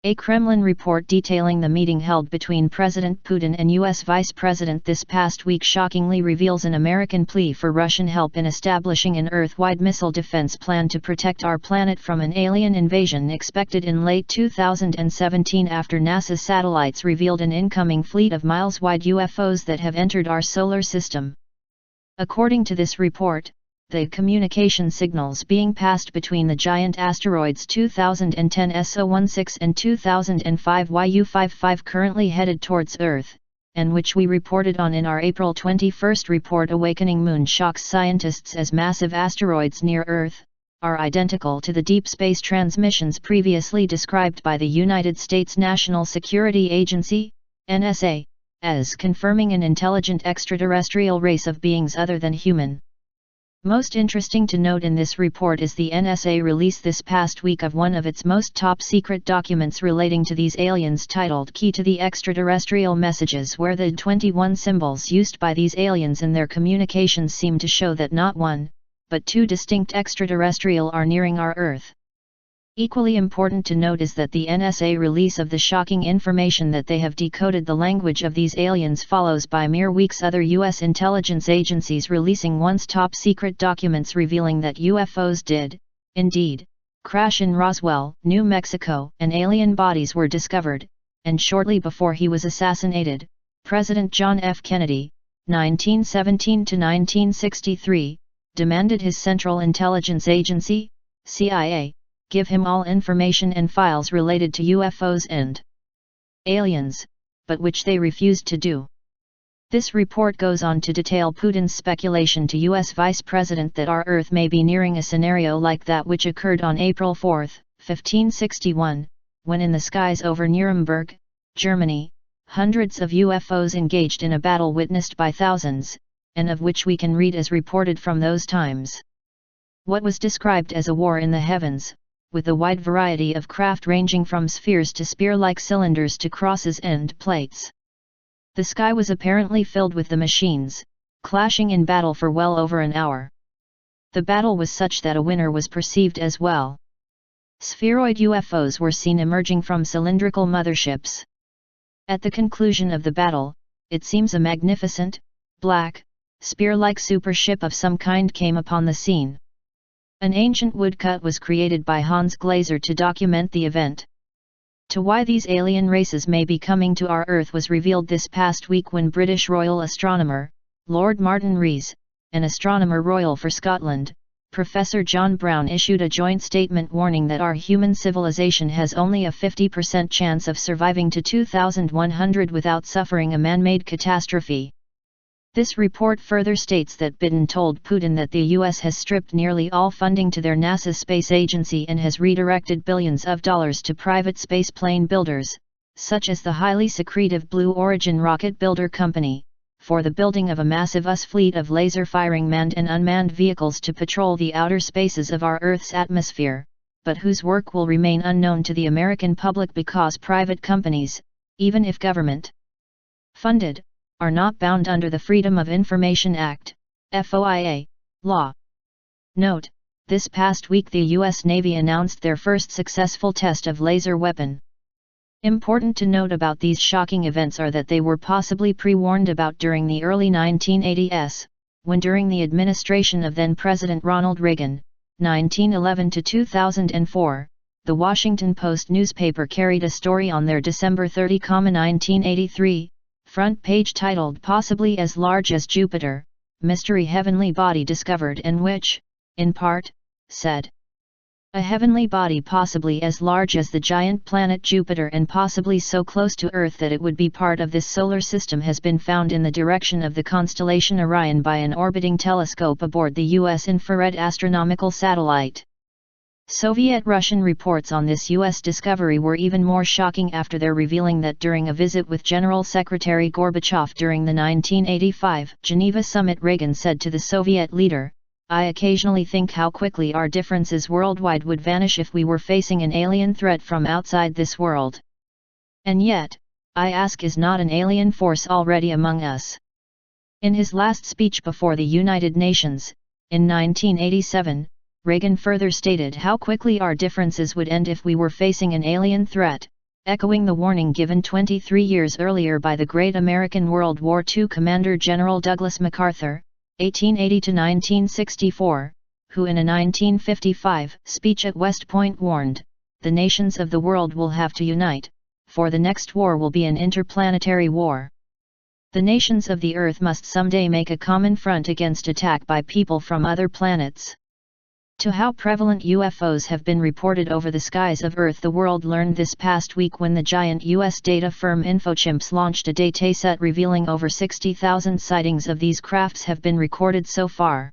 A Kremlin report detailing the meeting held between President Putin and U.S. Vice President this past week shockingly reveals an American plea for Russian help in establishing an Earth-wide missile defense plan to protect our planet from an alien invasion expected in late 2017 after NASA's satellites revealed an incoming fleet of miles-wide UFOs that have entered our solar system. According to this report, the communication signals being passed between the giant asteroids 2010 SO16 and 2005 YU55 currently headed towards Earth, and which we reported on in our April 21 report Awakening Moon shocks scientists as massive asteroids near Earth, are identical to the deep space transmissions previously described by the United States National Security Agency, NSA, as confirming an intelligent extraterrestrial race of beings other than human. Most interesting to note in this report is the NSA release this past week of one of its most top-secret documents relating to these aliens titled Key to the Extraterrestrial Messages, where the 21 symbols used by these aliens in their communications seem to show that not one, but two distinct extraterrestrial are nearing our Earth. Equally important to note is that the NSA release of the shocking information that they have decoded the language of these aliens follows by mere weeks other U.S. intelligence agencies releasing once top-secret documents revealing that UFOs did, indeed, crash in Roswell, New Mexico, and alien bodies were discovered, and shortly before he was assassinated, President John F. Kennedy, 1917–1963, demanded his Central Intelligence Agency, CIA, give him all information and files related to UFOs and aliens, but which they refused to do. This report goes on to detail Putin's speculation to U.S. Vice President that our Earth may be nearing a scenario like that which occurred on April 4, 1561, when in the skies over Nuremberg, Germany, hundreds of UFOs engaged in a battle witnessed by thousands, and of which we can read as reported from those times. What was described as a war in the heavens, with a wide variety of craft ranging from spheres to spear-like cylinders to crosses and plates. The sky was apparently filled with the machines, clashing in battle for well over an hour. The battle was such that a winner was perceived as well. Spheroid UFOs were seen emerging from cylindrical motherships. At the conclusion of the battle, it seems a magnificent, black, spear-like supership of some kind came upon the scene. An ancient woodcut was created by Hans Glaser to document the event. To why these alien races may be coming to our Earth was revealed this past week when British Royal Astronomer, Lord Martin Rees, and Astronomer Royal for Scotland, Professor John Brown issued a joint statement warning that our human civilization has only a 50% chance of surviving to 2100 without suffering a man-made catastrophe. This report further states that Biden told Putin that the U.S. has stripped nearly all funding to their NASA space agency and has redirected billions of dollars to private spaceplane builders, such as the highly secretive Blue Origin rocket builder company, for the building of a massive US fleet of laser-firing manned and unmanned vehicles to patrol the outer spaces of our Earth's atmosphere, but whose work will remain unknown to the American public because private companies, even if government-funded, are not bound under the Freedom of Information Act, FOIA, law. Note, this past week the U.S. Navy announced their first successful test of laser weapon. Important to note about these shocking events are that they were possibly pre-warned about during the early 1980s, when during the administration of then-President Ronald Reagan, 1911 to 2004, the Washington Post newspaper carried a story on their December 30, 1983, front page titled Possibly as Large as Jupiter, Mystery Heavenly Body Discovered, and which, in part, said, a heavenly body possibly as large as the giant planet Jupiter and possibly so close to Earth that it would be part of this solar system has been found in the direction of the constellation Orion by an orbiting telescope aboard the U.S. infrared astronomical satellite. Soviet-Russian reports on this U.S. discovery were even more shocking after their revealing that during a visit with General Secretary Gorbachev during the 1985 Geneva summit, Reagan said to the Soviet leader, "I occasionally think how quickly our differences worldwide would vanish if we were facing an alien threat from outside this world. And yet, I ask, is not an alien force already among us?" In his last speech before the United Nations, in 1987, Reagan further stated how quickly our differences would end if we were facing an alien threat, echoing the warning given 23 years earlier by the great American World War II Commander General Douglas MacArthur, 1880–1964, who in a 1955 speech at West Point warned, "The nations of the world will have to unite, for the next war will be an interplanetary war. The nations of the Earth must someday make a common front against attack by people from other planets." To how prevalent UFOs have been reported over the skies of Earth, the world learned this past week when the giant US data firm InfoChimps launched a dataset revealing over 60,000 sightings of these crafts have been recorded so far.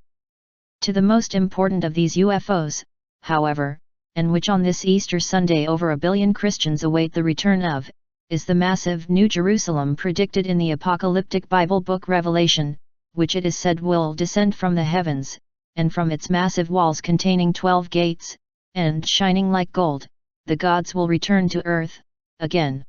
To the most important of these UFOs, however, and which on this Easter Sunday over 1 billion Christians await the return of, is the massive New Jerusalem predicted in the apocalyptic Bible book Revelation, which it is said will descend from the heavens, and from its massive walls containing 12 gates, and shining like gold, the gods will return to earth, again.